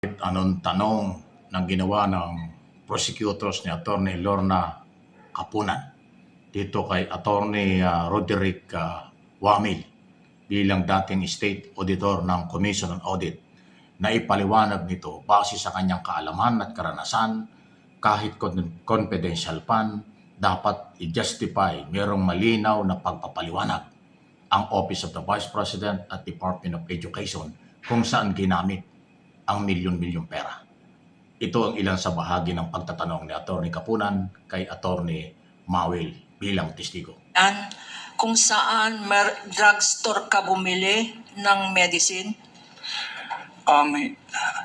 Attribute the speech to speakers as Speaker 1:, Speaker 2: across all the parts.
Speaker 1: Anong tanong ng ginawa ng prosecutors ni Attorney Lorna Kapunan dito kay Attorney Roderick Wamil bilang dating State Auditor ng Commission on Audit na ipaliwanag nito base sa kanyang kaalaman at karanasan kahit confidential fund dapat i-justify merong malinaw na pagpapaliwanag ang Office of the Vice President at Department of Education kung saan ginamit ang milyon-milyong pera. Ito ang ilan sa bahagi ng pagtatanong ni Atty. Kapunan kay Atty. Mawil bilang testigo.
Speaker 2: Kung saan drugstore ka bumili ng medicine?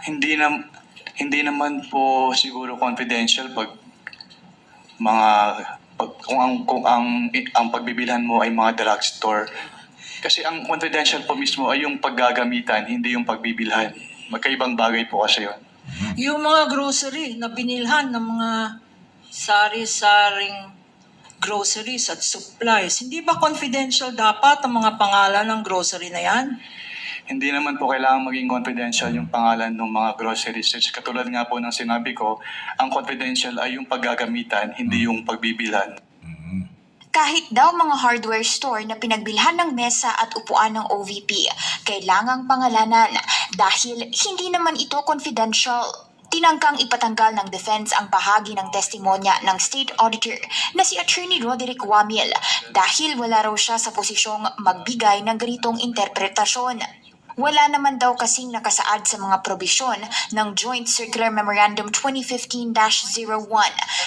Speaker 3: Hindi naman po siguro confidential kung ang pagbibilhan mo ay mga drugstore. Kasi ang confidential po mismo ay yung paggagamitan, hindi yung pagbibilhan. Magkaibang bagay po kasi yun.
Speaker 2: Yung mga grocery na binilhan ng mga sari-saring groceries at supplies, hindi ba confidential dapat ang mga pangalan ng grocery na yan?
Speaker 3: Hindi naman po kailangan maging confidential yung pangalan ng mga groceries. Katulad nga po ng sinabi ko, ang confidential ay yung paggagamitan, hindi yung pagbibilhan.
Speaker 4: Kahit daw mga hardware store na pinagbilhan ng mesa at upuan ng OVP, kailangang pangalanan dahil hindi naman ito confidential. Tinangkang ipatanggal ng defense ang bahagi ng testimonya ng State Auditor na si Attorney Roderick Wamil dahil wala raw siya sa posisyong magbigay ng ganitong interpretasyon. Wala naman daw kasing nakasaad sa mga probisyon ng Joint Circular Memorandum 2015-01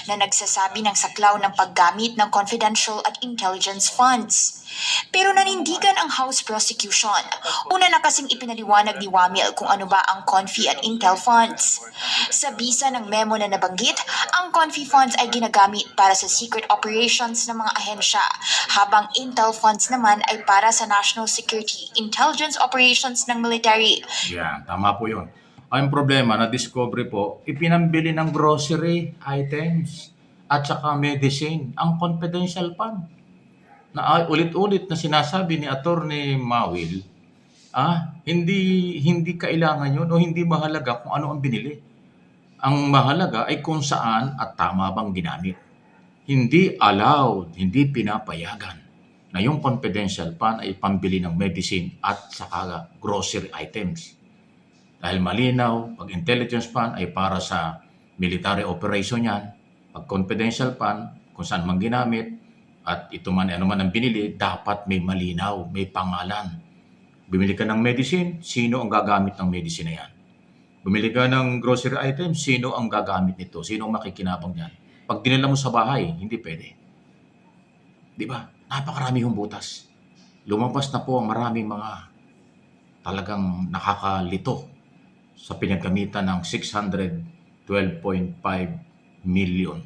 Speaker 4: na nagsasabi ng saklaw ng paggamit ng confidential at intelligence funds. Pero nanindigan ang House Prosecution. Una na kasing ipinaliwanag ni Wamil kung ano ba ang Confi at Intel funds. Sa bisa ng memo na nabanggit, ang Confi funds ay ginagamit para sa secret operations ng mga ahensya, habang Intel funds naman ay para sa national security intelligence operations ng military.
Speaker 1: Yan, tama po yun. Ang problema na discovery po, ipinambili ng grocery items at saka medicine, ang confidential fund. Na ulit-ulit na sinasabi ni Attorney Mawil, hindi kailangan yun o hindi mahalaga kung ano ang binili. Ang mahalaga ay kung saan at tama bang ginamit. Hindi allowed, hindi pinapayagan na yung confidential fund ay pambili ng medicine at saka grocery items. Dahil malinaw, pag intelligence fund ay para sa military operation yan, pag confidential fund, kung saan man ginamit, at ito man ano man ang binili, dapat may malinaw, may pangalan. Bumili ka ng medicine, sino ang gagamit ng medicine na yan? Bumili ka ng grocery item, sino ang gagamit nito? Sino ang makikinabang yan? Pag dinala mo sa bahay, hindi pwede. Di ba? Napakarami yung butas. Lumabas na po ang maraming mga talagang nakakalito sa pinaggamitan ng 612.5 million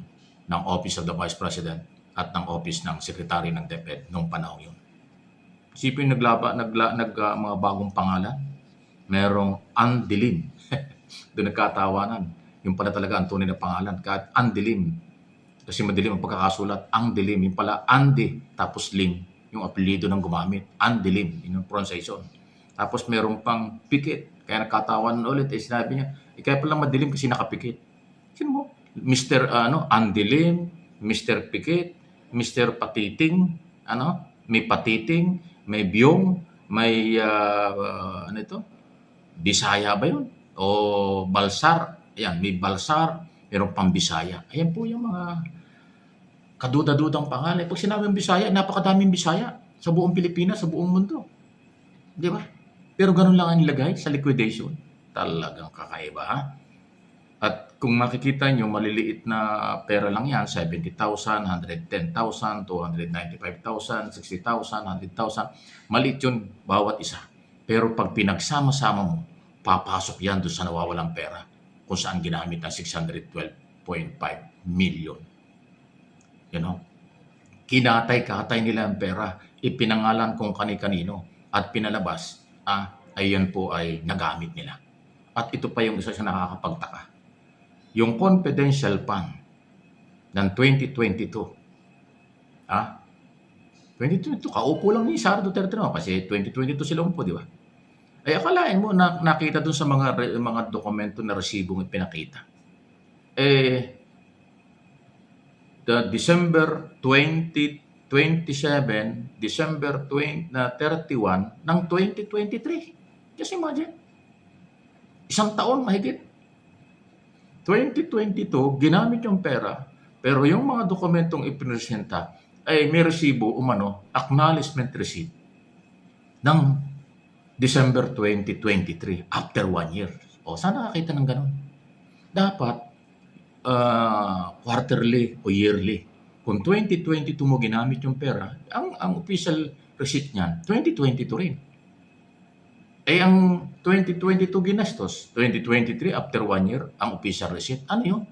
Speaker 1: ng Office of the Vice President at ng Office ng Secretary ng DepEd noong panahon yun. Isipin mga bagong pangalan. Merong Andilim. Doon nagkatawanan. Yung pala talaga ang tunay na pangalan. Kahit Andilim. Kasi madilim ang pagkakasulat. Andilim. Yung pala Andi tapos Lim. Yung apelido ng gumamit. Andilim. Yun yung pronunciation. Tapos merong pang Pikit. Kaya nagkatawanan ulit. Sinabi niya, kaya pala madilim kasi nakapikit. Sino mo? Mr. Andilim, Mr. Pikit, Mr. Patiting, may patiting, may biyong, may Bisaya ba yun? O Balsar. Ayan, may Balsar, mayroong pang Bisaya. Ayan po yung mga kaduda-dudang pangalan. Pag sinabing Bisaya, napakadaming Bisaya sa buong Pilipinas, sa buong mundo. Di ba? Pero ganun lang ang nilagay sa liquidation. Talagang kakaiba, ha? At kung makikita nyo, maliliit na pera lang yan, 70,000, 110,000, 295,000, 60,000, 100,000. Maliit yun bawat isa. Pero pag pinagsama-sama mo, papasok yan doon sa nawawalang pera kung saan ginamit ng 612.5 million. You know? Kinatay-katay nila ang pera, ipinangalan kung kani-kanino at pinalabas, ayan po ay nagamit nila. At ito pa yung isa sa nakakapagtaka. Yung confidential fund ng 2022, 2022, kaupo lang ni Sara Duterte naman kasi 2022 sila umpo, di ba? Ay akalain mo na nakita dun sa mga dokumento na resibong ipinakita. The December 2027, December 31 ng 2023. Just imagine. Isang taon mahigit. 2022, ginamit yung pera, pero yung mga dokumentong ipinesenta ay may resibo umano, acknowledgement receipt ng December 2023 after 1 year. O, saan nakakita ng ganun? Dapat quarterly o yearly. Kung 2022 mo ginamit yung pera, ang official receipt niyan, 2022 rin. Ang 2022 ginastos, 2023 after 1 year, ang official receipt, ano yun?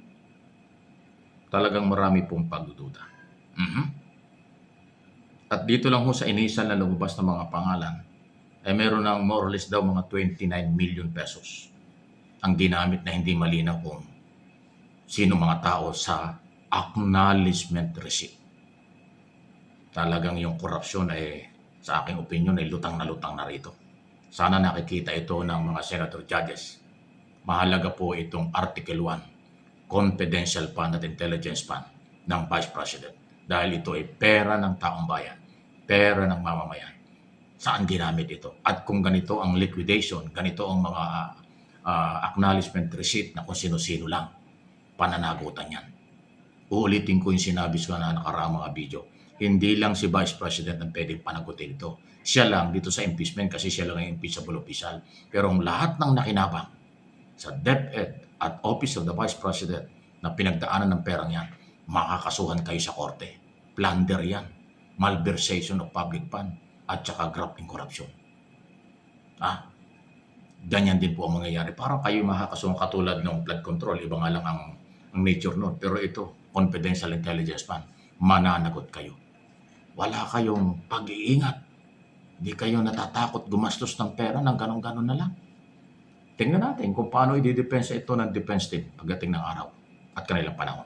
Speaker 1: Talagang marami pong pagdududa. At dito lang ho sa initial na lumabas ng mga pangalan, ay meron ng more or less daw mga 29 million pesos ang ginamit na hindi malinaw kung sino mga tao sa acknowledgement receipt. Talagang yung korupsyon ay, sa aking opinion, ay lutang na rito. Sana nakikita ito ng mga senator judges. Mahalaga po itong Article 1, Confidential Fund at Intelligence Fund ng Vice President. Dahil ito ay pera ng taong bayan, pera ng mamamayan. Saan ginamit ito? At kung ganito ang liquidation, ganito ang mga acknowledgement receipt na kung sino-sino lang, pananagutan yan. Uulitin ko yung sinabi ko na nakaraang mga video. Hindi lang si Vice President ang pwedeng panagutin ito. Siya lang dito sa impeachment kasi siya lang ang impeachable official. Pero ang lahat ng nakinabang sa DepEd at Office of the Vice President na pinagdaanan ng perang yan, makakasuhan kayo sa korte. Plunder yan. Malversation of public fund at saka graft in corruption. Ganyan din po ang mangyayari. Parang kayo makakasuhan katulad ng flood control. Iba nga lang ang nature nun. Pero ito, Confidential Intelligence Fund, mananagot kayo. Wala kayong pag-iingat. Di kayo natatakot gumastos ng pera ng ganon-ganon na lang. Tingnan natin kung paano i-depensa ito ng defense team pagdating ng araw at kanilang panahon.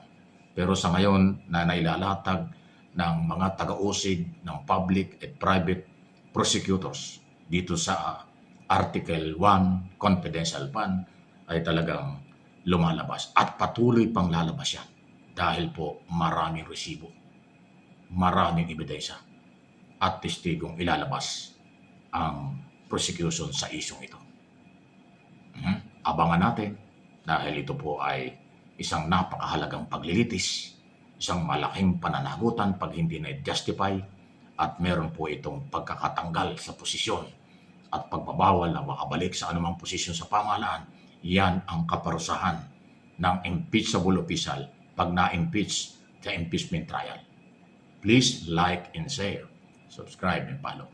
Speaker 1: Pero sa ngayon na nailalatag ng mga taga-usig ng public at private prosecutors dito sa Article 1 Confidential Fund ay talagang lumalabas at patuloy pang lalabas yan dahil po maraming resibo, maraming ebidensya at testigong ilalabas ang prosecution sa isyong ito. Abangan natin dahil ito po ay isang napakahalagang paglilitis, isang malaking pananagutan pag hindi na-justify at meron po itong pagkakatanggal sa posisyon at pagbabawal na makabalik sa anumang posisyon sa pamahalaan. Yan ang kaparusahan ng impeachable official pag na-impeach sa impeachment trial. Please like and share, subscribe and follow.